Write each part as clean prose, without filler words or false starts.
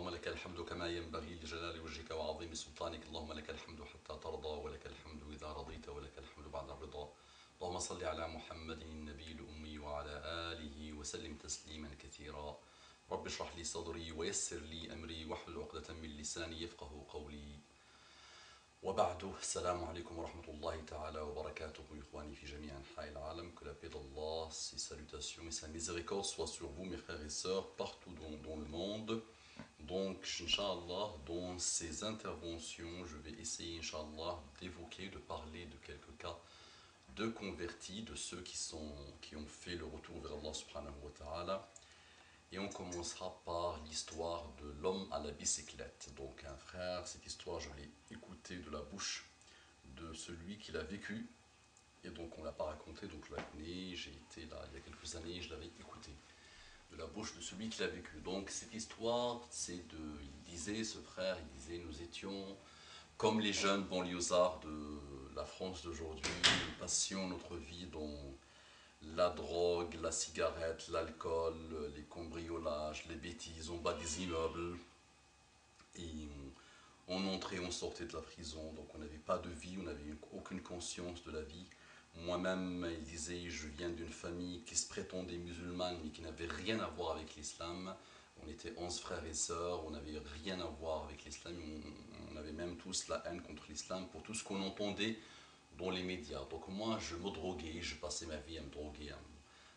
اللهم لك الحمد كما ينبغي لجلال وجهك وعظيم سلطانك اللهم لك الحمد حتى ترضى ولك الحمد إذا رضيت ولك الحمد بعد الرضا اللهم صل على محمد النبي الأمي وعلى آله وسلم تسليما كثيرا رب اشرح لي صدري ويسر لي أمري واحلل عقدة من لساني يفقه قولي وبعد السلام عليكم ورحمة الله تعالى وبركاته إخواني في جميع أنحاء العالم. Que la paix d'Allah, ses salutations et sa miséricorde soient sur vous mes frères et sœurs partout dans le monde. Donc Inch'Allah, dans ces interventions je vais essayer Inch'Allah d'évoquer, de parler de quelques cas de convertis, de ceux qui ont fait le retour vers Allah subhanahu wa ta'ala. Et on commencera par l'histoire de l'homme à la bicyclette. Donc un frère, cette histoire je l'ai écoutée de la bouche de celui qui l'a vécu. Et donc on ne l'a pas raconté, donc je la connais, j'ai été là il y a quelques années, je l'avais écoutée de la bouche de celui qui l'a vécu. Donc cette histoire, il disait, ce frère, il disait, nous étions comme les jeunes banlieusards de la France d'aujourd'hui, nous passions notre vie dans la drogue, la cigarette, l'alcool, les cambriolages, les bêtises en bas des immeubles. Et on entrait, on sortait de la prison, donc on n'avait pas de vie, on n'avait aucune conscience de la vie. Moi-même, il disait, je viens d'une famille qui se prétendait musulmane, mais qui n'avait rien à voir avec l'islam. On était 11 frères et sœurs, on n'avait rien à voir avec l'islam, on avait même tous la haine contre l'islam pour tout ce qu'on entendait dans les médias. Donc moi, je me droguais, je passais ma vie à me droguer,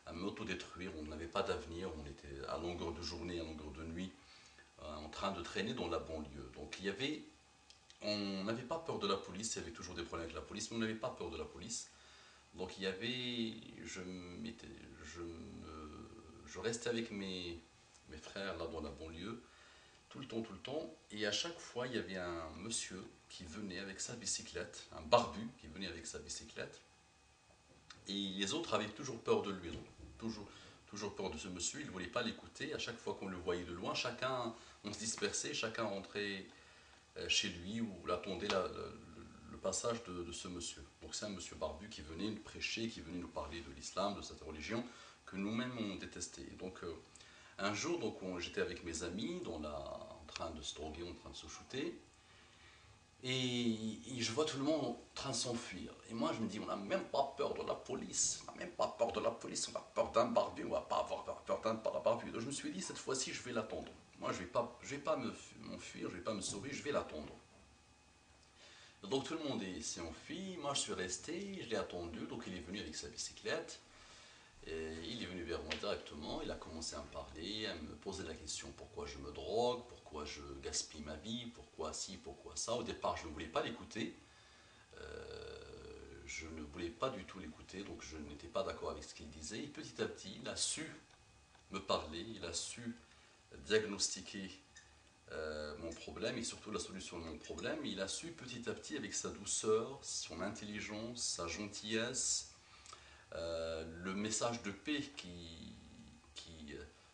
à m'autodétruire. On n'avait pas d'avenir, on était à longueur de journée, à longueur de nuit, en train de traîner dans la banlieue. Donc on n'avait pas peur de la police, il y avait toujours des problèmes avec la police, mais on n'avait pas peur de la police. Donc il y avait, je restais avec mes frères là dans la banlieue, tout le temps, et à chaque fois il y avait un monsieur qui venait avec sa bicyclette, un barbu qui venait avec sa bicyclette, et les autres avaient toujours peur de lui, donc toujours peur de ce monsieur, ils ne voulaient pas l'écouter. À chaque fois qu'on le voyait de loin, on se dispersait, chacun rentrait chez lui ou l'attendait le passage de ce monsieur. Donc c'est un monsieur barbu qui venait nous prêcher, qui venait nous parler de l'islam, de cette religion que nous-mêmes on détestait. Et donc un jour, j'étais avec mes amis en train de se droguer, en train de se shooter, et je vois tout le monde en train de s'enfuir. Et moi je me dis, on n'a même pas peur de la police, on n'a même pas peur de la police, on a peur d'un barbu, on va pas avoir peur d'un barbu. Donc je me suis dit, cette fois-ci je vais l'attendre. Moi je vais pas m'enfuir, je vais pas me sauver, je vais l'attendre. Donc tout le monde s'est enfui, moi je suis resté, je l'ai attendu, donc il est venu avec sa bicyclette, et il est venu vers moi directement, il a commencé à me parler, à me poser la question pourquoi je me drogue, pourquoi je gaspille ma vie, pourquoi ci, pourquoi ça. Au départ je ne voulais pas l'écouter, je ne voulais pas du tout l'écouter, donc je n'étais pas d'accord avec ce qu'il disait, et petit à petit il a su me parler, il a su diagnostiquer mon problème et surtout la solution de mon problème. Il a su petit à petit, avec sa douceur, son intelligence, sa gentillesse, le message de paix qui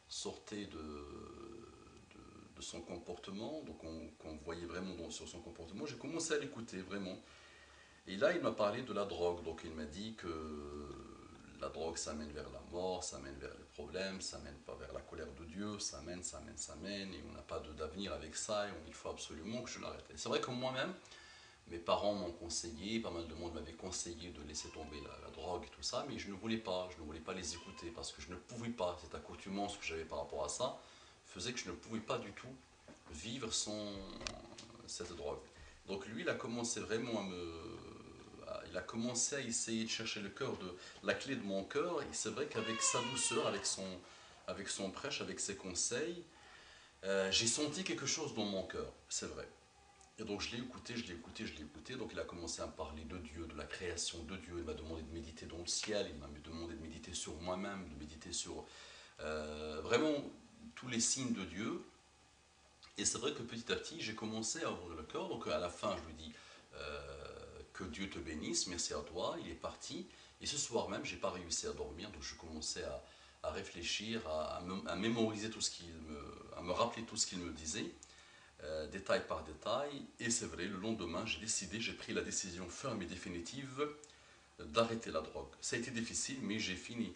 sortait de son comportement, donc qu'on voyait vraiment sur son comportement. J'ai commencé à l'écouter vraiment. Et là, il m'a parlé de la drogue. Donc il m'a dit que la drogue, ça mène vers la mort, ça mène vers les problèmes, ça mène pas vers la colère de Dieu, ça mène, et on n'a pas d'avenir avec ça, et il faut absolument que je l'arrête. Et c'est vrai que moi-même, mes parents m'ont conseillé, pas mal de monde m'avait conseillé de laisser tomber la drogue et tout ça, mais je ne voulais pas les écouter, parce que je ne pouvais pas, cette accoutumance que j'avais par rapport à ça, faisait que je ne pouvais pas du tout vivre sans cette drogue. Donc lui, il a commencé vraiment il a commencé à essayer de chercher le cœur la clé de mon cœur, et c'est vrai qu'avec sa douceur, avec son prêche, avec ses conseils, j'ai senti quelque chose dans mon cœur, c'est vrai. Et donc je l'ai écouté, donc il a commencé à me parler de Dieu, de la création de Dieu, il m'a demandé de méditer dans le ciel, il m'a demandé de méditer sur moi-même, de méditer sur vraiment tous les signes de Dieu. Et c'est vrai que petit à petit, j'ai commencé à ouvrir le cœur, donc à la fin je lui dis que Dieu te bénisse, merci à toi, il est parti. Et ce soir même, je n'ai pas réussi à dormir, donc je commençais à réfléchir, à mémoriser à me rappeler tout ce qu'il me disait, détail par détail. Et c'est vrai, le lendemain, j'ai pris la décision ferme et définitive d'arrêter la drogue. Ça a été difficile, mais j'ai fini,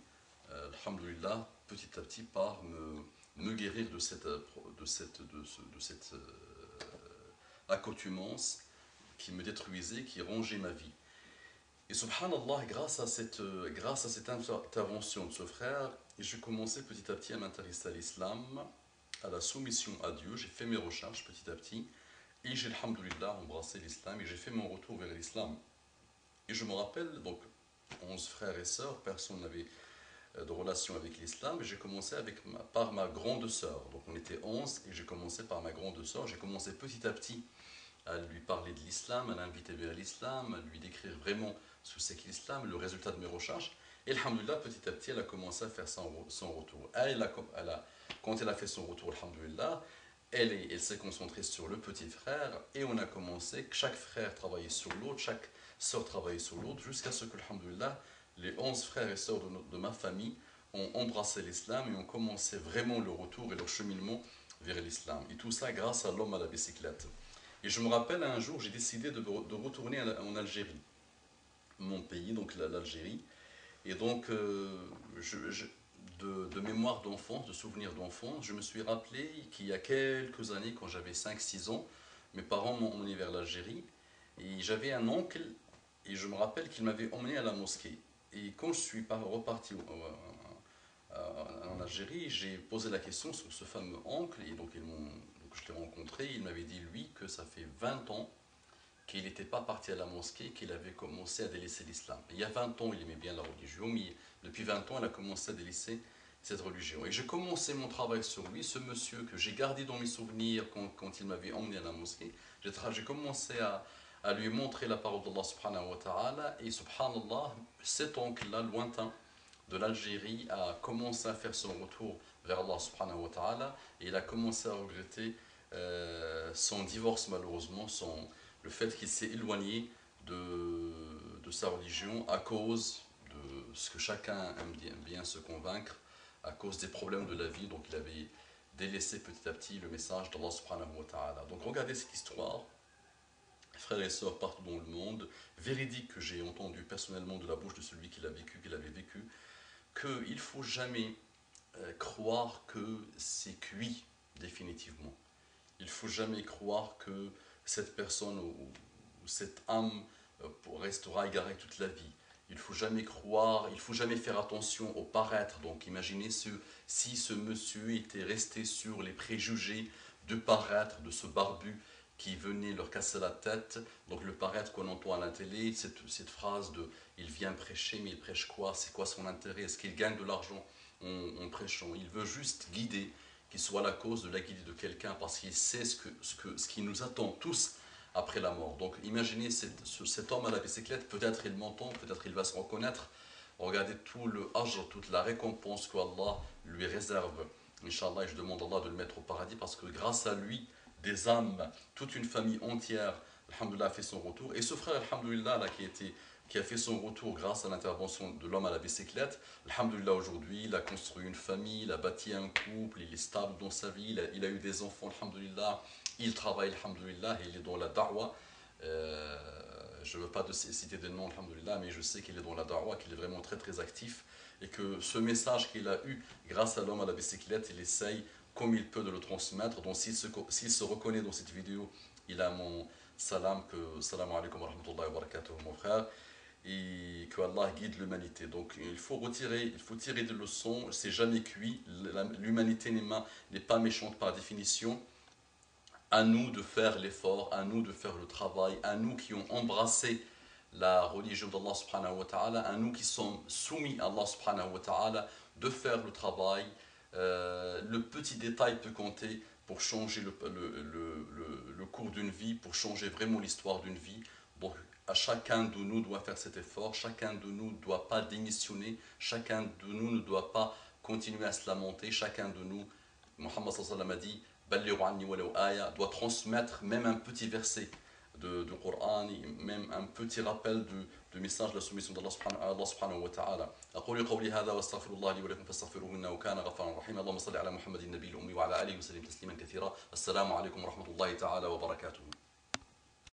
alhamdoulilah, petit à petit par me guérir de cette accoutumance qui me détruisait, qui rongeait ma vie. Et subhanallah, grâce à cette intervention de ce frère, j'ai commencé petit à petit à m'intéresser à l'islam, à la soumission à Dieu. J'ai fait mes recherches petit à petit et j'ai, alhamdoulilah, embrassé l'islam et j'ai fait mon retour vers l'islam. Et je me rappelle, donc, 11 frères et sœurs, personne n'avait de relation avec l'islam. J'ai commencé par ma grande sœur. Donc on était 11 et j'ai commencé par ma grande sœur. J'ai commencé petit à petit à lui parler de l'islam, à l'inviter vers l'islam, à lui décrire vraiment ce que c'est que l'islam, le résultat de mes recherches. Et alhamdoulilah, petit à petit, elle a commencé à faire son retour. Quand elle a fait son retour, alhamdoulilah, elle s'est concentrée sur le petit frère et on a commencé, chaque frère travaillait sur l'autre, chaque sœur travaillait sur l'autre, jusqu'à ce que, alhamdoulilah, les 11 frères et sœurs de ma famille ont embrassé l'islam et ont commencé vraiment le retour et leur cheminement vers l'islam. Et tout ça grâce à l'homme à la bicyclette. Et je me rappelle un jour, j'ai décidé de retourner en Algérie, mon pays, donc l'Algérie. Et donc, de mémoire d'enfance, de souvenirs d'enfance, je me suis rappelé qu'il y a quelques années, quand j'avais 5 6 ans, mes parents m'ont emmené vers l'Algérie. Et j'avais un oncle, et je me rappelle qu'il m'avait emmené à la mosquée. Et quand je suis reparti en Algérie, j'ai posé la question sur ce fameux oncle, et donc je l'ai rencontré, il m'avait dit, lui, que ça fait 20 ans qu'il n'était pas parti à la mosquée, qu'il avait commencé à délaisser l'islam. Il y a 20 ans, il aimait bien la religion, mais depuis 20 ans, il a commencé à délaisser cette religion. Et j'ai commencé mon travail sur lui, ce monsieur que j'ai gardé dans mes souvenirs quand il m'avait emmené à la mosquée. J'ai commencé à lui montrer la parole d'Allah subhanahu wa ta'ala, et subhanallah, cet oncle-là, lointain, de l'Algérie, a commencé à faire son retour vers Allah subhanahu wa ta'ala, et il a commencé à regretter son divorce malheureusement, le fait qu'il s'est éloigné de sa religion à cause de ce que chacun aime bien se convaincre, à cause des problèmes de la vie. Donc il avait délaissé petit à petit le message d'Allah subhanahu wa ta'ala. Donc regardez cette histoire, frères et sœurs partout dans le monde, véridique, que j'ai entendu personnellement de la bouche de celui qui avait vécu, qu'il ne faut jamais croire que c'est cuit définitivement. Il ne faut jamais croire que cette personne ou cette âme restera égarée toute la vie. Il ne faut jamais croire, il ne faut jamais faire attention au paraître. Donc imaginez si ce monsieur était resté sur les préjugés de paraître, de ce barbu qui venait leur casser la tête. Donc le paraître qu'on entend à la télé, cette phrase de « il vient prêcher, mais il prêche quoi? C'est quoi son intérêt? Est-ce qu'il gagne de l'argent en prêchant ?» Il veut juste guider, qu'il soit la cause de la guidée de quelqu'un, parce qu'il sait ce qui nous attend tous après la mort. Donc imaginez cet homme à la bicyclette, peut-être il m'entend, peut-être il va se reconnaître. Regardez tout le ajr, toute la récompense que Allah lui réserve. Inch'Allah, et je demande à Allah de le mettre au paradis, parce que grâce à lui, des âmes, toute une famille entière, alhamdoulilah, a fait son retour. Et ce frère, alhamdoulilah, là, qui a fait son retour grâce à l'intervention de l'homme à la bicyclette, alhamdoulilah, aujourd'hui, il a construit une famille, il a bâti un couple, il est stable dans sa vie, il a eu des enfants, alhamdoulilah, il travaille, alhamdoulilah, et il est dans la da'wah. Je ne veux pas citer des noms, alhamdoulilah, mais je sais qu'il est dans la da'wah, qu'il est vraiment très très actif, et que ce message qu'il a eu grâce à l'homme à la bicyclette, il essaye comme il peut de le transmettre. Donc s'il se reconnaît dans cette vidéo, il a mon salam, salam alaikum wa rahmatullahi wa barakatuh, mon frère, et que Allah guide l'humanité. Donc il faut tirer des leçons, c'est jamais cuit, l'humanité n'est pas méchante par définition. À nous de faire l'effort, à nous de faire le travail, à nous qui ont embrassé la religion d'Allah subhanahu wa ta'ala, à nous qui sommes soumis à Allah subhanahu wa ta'ala, de faire le travail. Le petit détail peut compter pour changer le cours d'une vie, pour changer vraiment l'histoire d'une vie. Donc à chacun de nous doit faire cet effort, chacun de nous ne doit pas démissionner, chacun de nous ne doit pas continuer à se lamenter, chacun de nous, Muhammad sallallahu alayhi wa sallam a dit, doit transmettre même un petit verset de Coran, même un petit rappel du message de la soumission d'Allah subhanahu wa ta'ala. أقول قولي هذا واستغفر الله لي ولكم فاستغفروه إنه كان غفارا رحيما. اللهم صل على محمد النبي الأمي وعلى آله وسلم تسليما كثيرا. السلام عليكم ورحمة الله تعالى وبركاته.